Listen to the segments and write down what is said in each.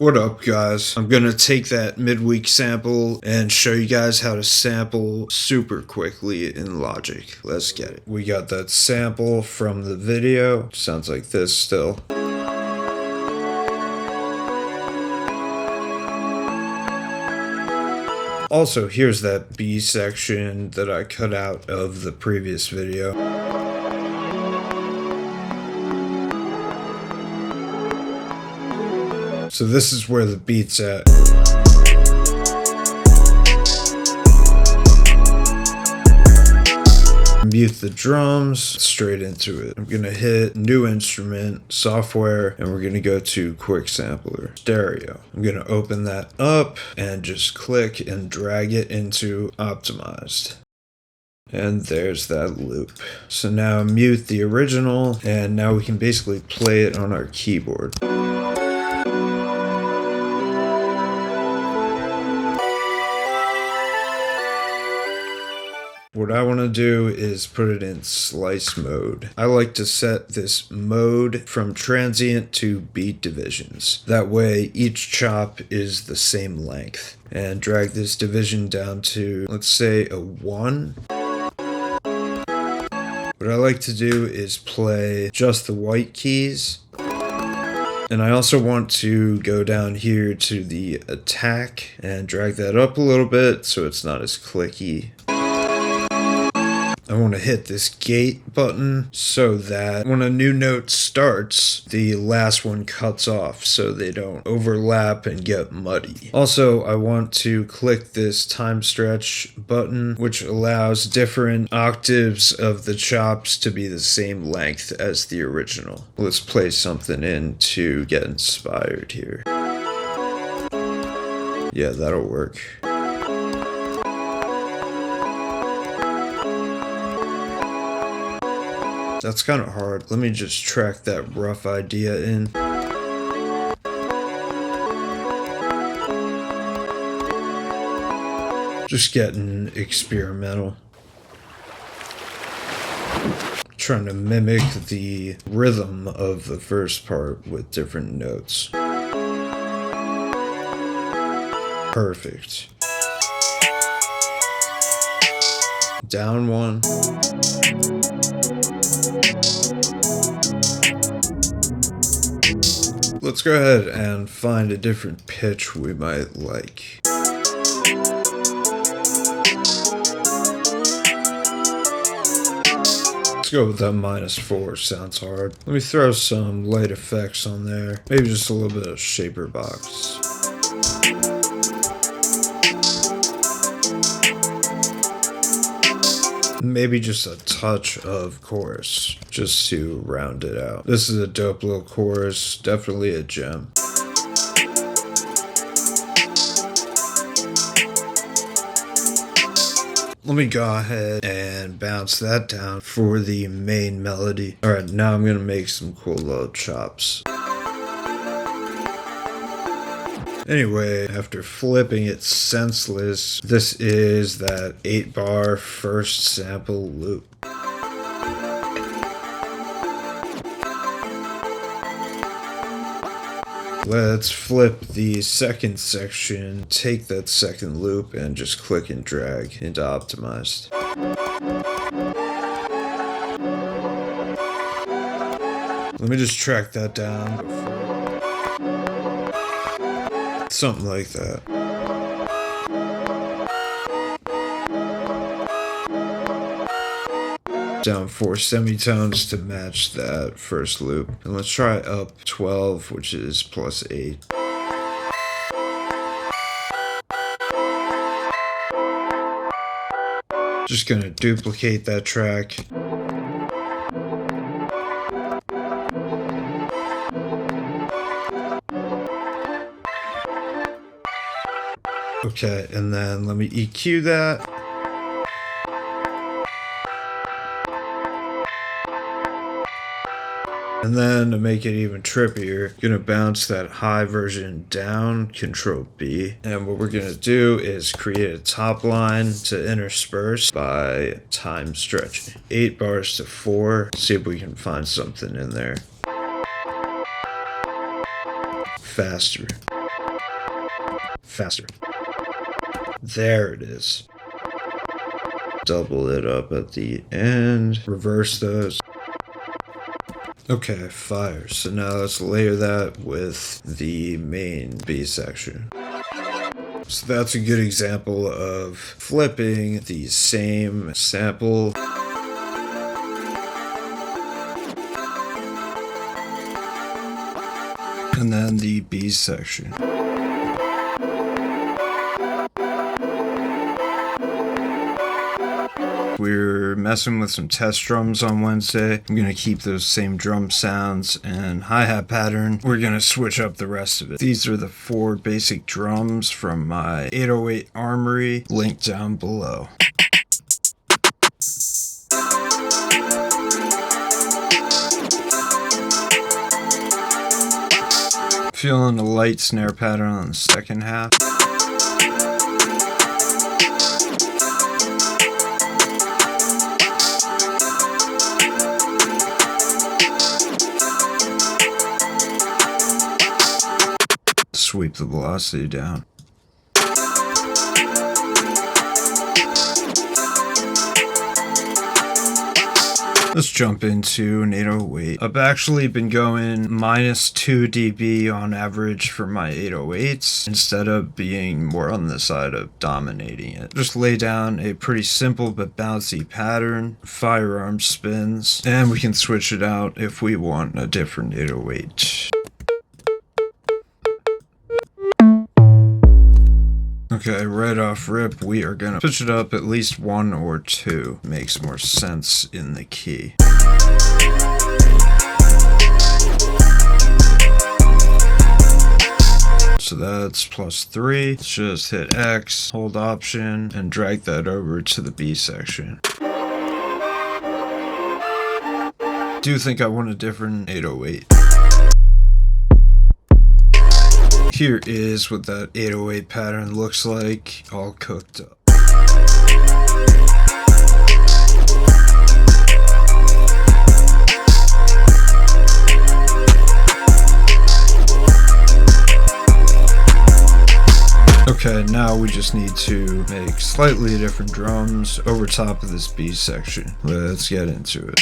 What up, guys? I'm gonna take that midweek sample and show you guys how to sample super quickly in Logic. Let's get it. We got that sample from the video. Sounds like this still. Also, here's that B section that I cut out of the previous video. So this is where the beat's at. Mute the drums, straight into it. I'm gonna hit new instrument, software, and we're gonna go to quick sampler, stereo. I'm gonna open that up and just click and drag it into optimized. And there's that loop. So now mute the original, and now we can basically play it on our keyboard. What I want to do is put it in slice mode. I like to set this mode from transient to beat divisions. That way each chop is the same length. And drag this division down to, let's say, a 1. What I like to do is play just the white keys. And I also want to go down here to the attack and drag that up a little bit so it's not as clicky. I want to hit this gate button so that when a new note starts, the last one cuts off so they don't overlap and get muddy. Also, I want to click this time stretch button, which allows different octaves of the chops to be the same length as the original. Let's play something in to get inspired here. Yeah, that'll work. That's kind of hard. Let me just track that rough idea in. Just getting experimental. Trying to mimic the rhythm of the first part with different notes. Perfect. Down one. Let's go ahead and find a different pitch we might like. Let's go with that -4, sounds hard. Let me throw some light effects on there. Maybe just a little bit of shaper box. Maybe just a touch of chorus, just to round it out. This is a dope little chorus, definitely a gem. Let me go ahead and bounce that down for the main melody. Alright, now I'm gonna make some cool little chops. Anyway, after flipping it senseless, this is that 8-bar first sample loop. Let's flip the second section, take that second loop, and just click and drag into optimized. Let me just track that down before. Something like that. Down 4 semitones to match that first loop. And let's try up 12, which is +8. Just gonna duplicate that track. Okay, and then let me EQ that. And then to make it even trippier, gonna bounce that high version down, Control B. And what we're gonna do is create a top line to intersperse by time stretching. 8 bars to 4. See if we can find something in there. Faster. Faster. There it is. Double it up at the end. Reverse those. Okay, fire. So now let's layer that with the main B section. So that's a good example of flipping the same sample. And then the B section. We're messing with some test drums on Wednesday. I'm gonna keep those same drum sounds and hi-hat pattern. We're gonna switch up the rest of it. These are the 4 basic drums from my 808 Armory, linked down below. Feeling a light snare pattern on the second half. Sweep the velocity down. Let's jump into an 808. I've actually been going -2 dB on average for my 808s instead of being more on the side of dominating it. Just lay down a pretty simple but bouncy pattern, firearm spins, and we can switch it out if we want a different 808. Okay, right off rip, we are gonna pitch it up at least 1 or 2. Makes more sense in the key. So that's +3. Let's just hit X, hold Option, and drag that over to the B section. Do think I want a different 808. Here is what that 808 pattern looks like, all cooked up. Okay, now we just need to make slightly different drums over top of this B section. Let's get into it.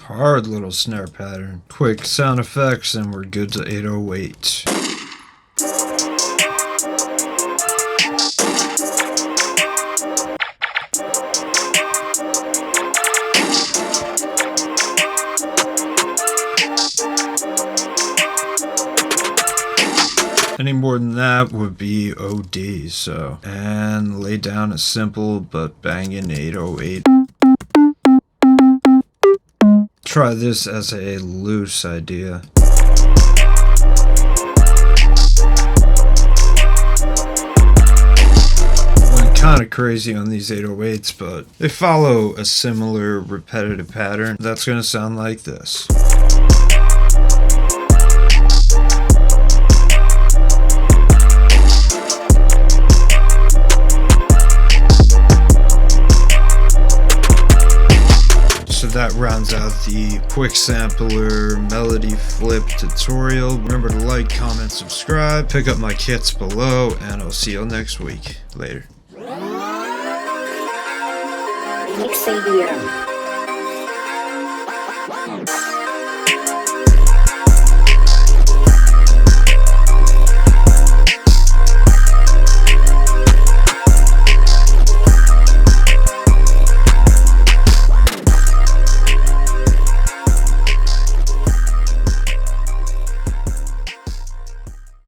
Hard little snare pattern. Quick sound effects and we're good to 808. Any more than that would be OD, so. And lay down a simple but banging 808. Try this as a loose idea. Went kind of crazy on these 808s, but they follow a similar repetitive pattern. That's going to sound like this. That rounds out the quick sampler melody flip tutorial. Remember to like, comment, subscribe, pick up my kits below, and I'll see you next week. Later. Mixing